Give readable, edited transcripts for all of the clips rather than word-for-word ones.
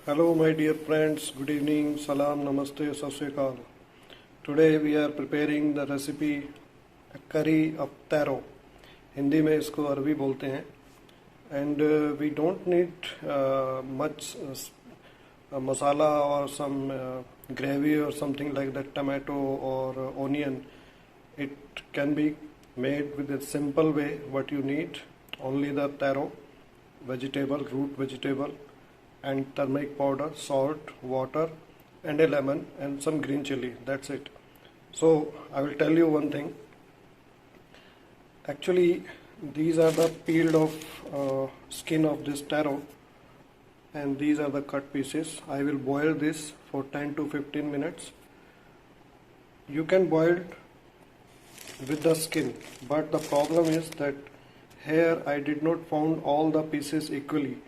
Hello my dear friends, good evening, salam, namaste, sat sri akal. Today we are preparing the recipe curry of taro. Hindi में इसको अरबी बोलते हैं. And we don't need much masala or some gravy or something like that, tomato or onion. It can be made with a simple way. What you need, only the taro vegetable, root vegetable, and turmeric powder, salt, water, and a lemon and some green chili. That's it. So I will tell you one thing. Actually, these are the peeled off skin of this taro, and these are the cut pieces. I will boil this for 10 to 15 minutes. You can boil with the skin, but the problem is that here I did not found all the pieces equally.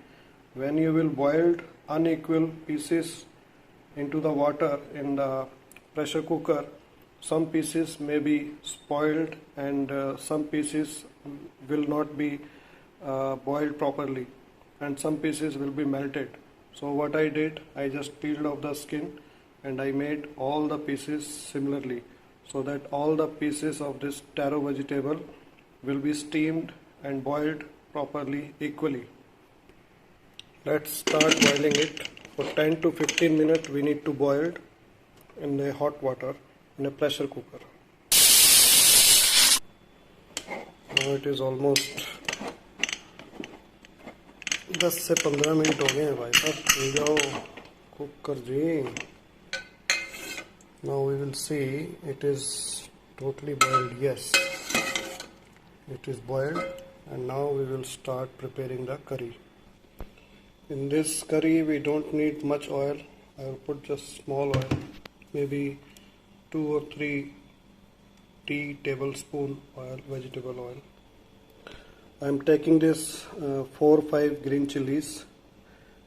When you will boil unequal pieces into the water in the pressure cooker, some pieces may be spoiled and some pieces will not be boiled properly, and some pieces will be melted. So what I did, I just peeled off the skin and I made all the pieces similarly, so that all the pieces of this taro vegetable will be steamed and boiled properly equally. Let's start boiling it. For 10 to 15 minutes we need to boil it in a hot water in a pressure cooker. Now it is almost 10 से 15 minute हो गए हैं भाई साहब. हो जाओ cook कर जी. Now we will see it is totally boiled. Yes, it is boiled, and now we will start preparing the curry. In this curry we don't need much oil. I will put just small oil, maybe 2 or 3 tea tablespoon oil, vegetable oil. I am taking this 4 or 5 green chilies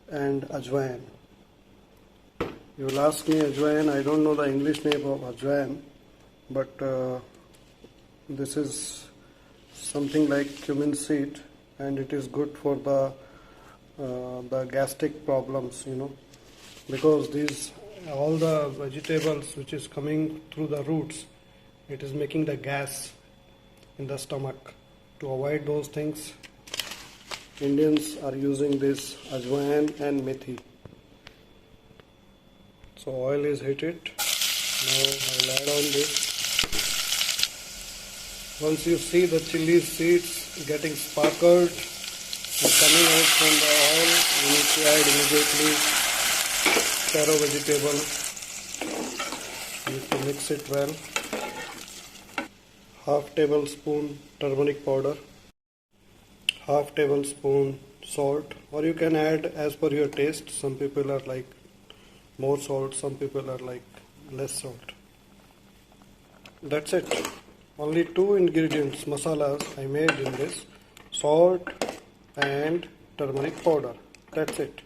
and ajwain. You will ask me ajwain, I don't know the English name of ajwain, but this is something like cumin seed, and it is good for the gastric problems, because these all the vegetables which is coming through the roots, it is making the gas in the stomach. To avoid those things, Indians are using this ajwain and methi. So oil is heated. Now I will add on this. Once you see the chili seeds getting sparkled and coming out from the oil, you need to add immediately taro vegetable. You need to mix it well. Half tablespoon turmeric powder, half tablespoon salt, or you can add as per your taste. Some people are like more salt, some people are like less salt. That's it. Only 2 ingredients, masalas I made in this: salt and turmeric powder. That's it.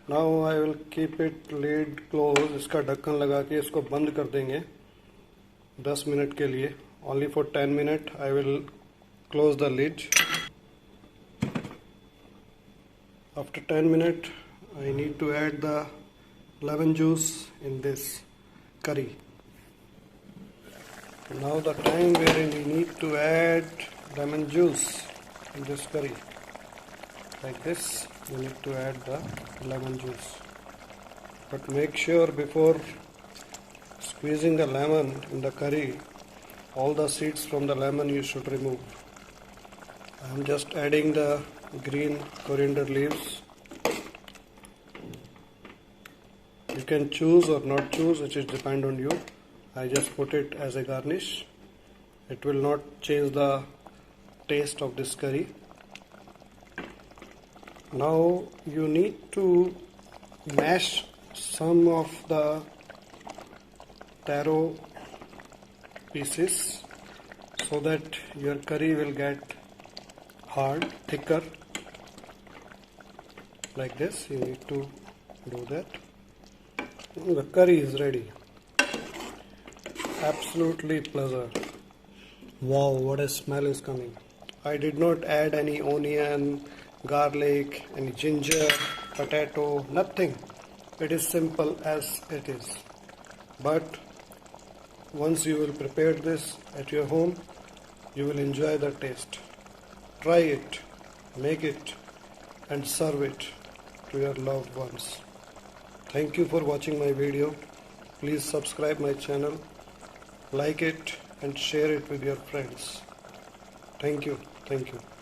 Now I will keep it lid closed. इसका ढक्कन लगा के इसको बंद कर देंगे 10 minute के लिए. Only for 10 minutes I will close the lid. After 10 minutes I need to add the lemon juice in this curry. Now the time wherein we need to add lemon juice in this curry. Like this, you need to add the lemon juice. But make sure before squeezing the lemon in the curry, all the seeds from the lemon you should remove. I am just adding the green coriander leaves. You can choose or not choose, it is depend on you. I just put it as a garnish. It will not change the taste of this curry. Now you need to mash some of the taro pieces so that your curry will get hard, thicker. Like this, you need to do that. The curry is ready. Absolutely pleasant. Wow, what a smell is coming. I did not add any onion, garlic, any ginger, potato, nothing. It is simple as it is. But once you will prepare this at your home, you will enjoy the taste. Try it, make it, and serve it to your loved ones. Thank you for watching my video. Please subscribe my channel, like it, and share it with your friends. Thank you. Thank you.